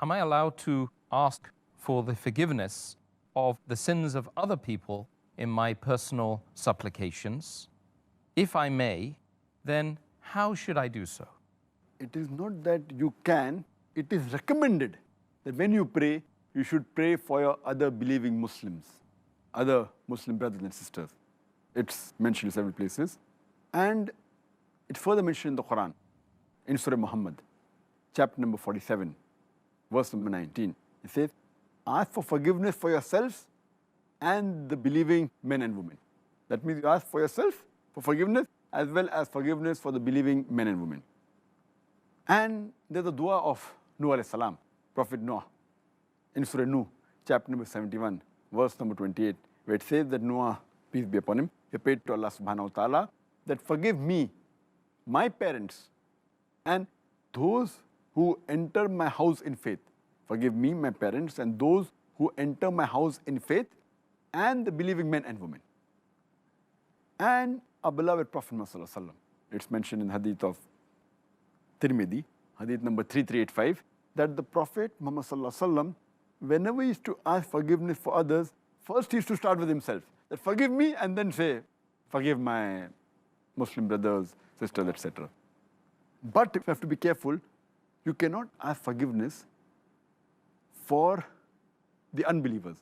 am I allowed to ask for the forgiveness of the sins of other people in my personal supplications? If I may, then how should I do so? It is not that you can, it is recommended that when you pray, you should pray for your other believing Muslims, other Muslim brothers and sisters. It's mentioned in several places. And it's further mentioned in the Quran, in Surah Muhammad, chapter number 47, verse number 19. It says, ask for forgiveness for yourselves and the believing men and women. That means you ask for yourself for forgiveness as well as forgiveness for the believing men and women. And there's a dua of Nuh alayhi salam, Prophet Noah, in Surah Nuh, chapter number 71, verse number 28, where it says that Noah, peace be upon him, he prayed to Allah subhanahu wa ta'ala that forgive me, my parents, and those who enter my house in faith. Forgive me, my parents, and those who enter my house in faith, and the believing men and women. And our beloved Prophet Muhammad sallallahu alaihi wasallam, it's mentioned in hadith of Tirmidhi, hadith number 3385, that the Prophet Muhammad sallallahu alaihi wasallam, whenever he used to ask forgiveness for others, first he used to start with himself. That forgive me, and then say, forgive my Muslim brothers, sisters, etc. But you have to be careful. You cannot ask forgiveness for the unbelievers,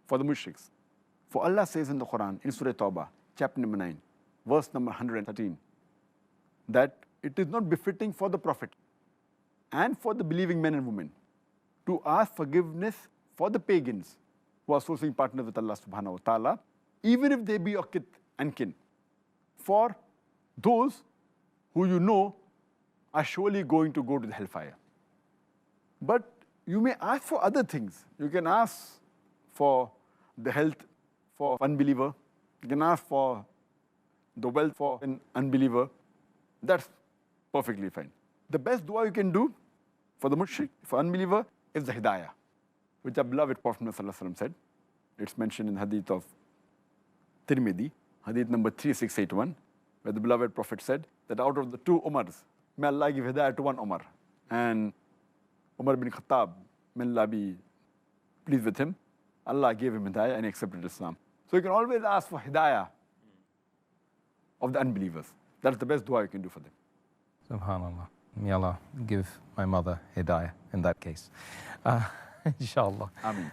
for the mushriks. For Allah says in the Quran, in Surah Tawbah, chapter number 9, verse number 113, that it is not befitting for the Prophet and for the believing men and women to ask forgiveness for the pagans who are associating partners with Allah subhanahu wa ta'ala, even if they be your kith and kin, for those who you know are surely going to go to the hellfire. But you may ask for other things. You can ask for the health for unbeliever. You can ask for the wealth for an unbeliever. That's perfectly fine. The best dua you can do for the mushrik, for unbeliever, is the hidayah, which our beloved Prophet ﷺ said. It's mentioned in hadith of Tirmidhi, hadith number 3681, where the beloved Prophet said that out of the two Umars, may Allah give hidayah to one Umar. And Umar bin Khattab, may Allah be pleased with him, Allah gave him hidayah and he accepted Islam. So you can always ask for hidayah of the unbelievers. That's the best dua you can do for them. Subhanallah. May Allah give my mother hidayah in that case. Inshallah. Ameen.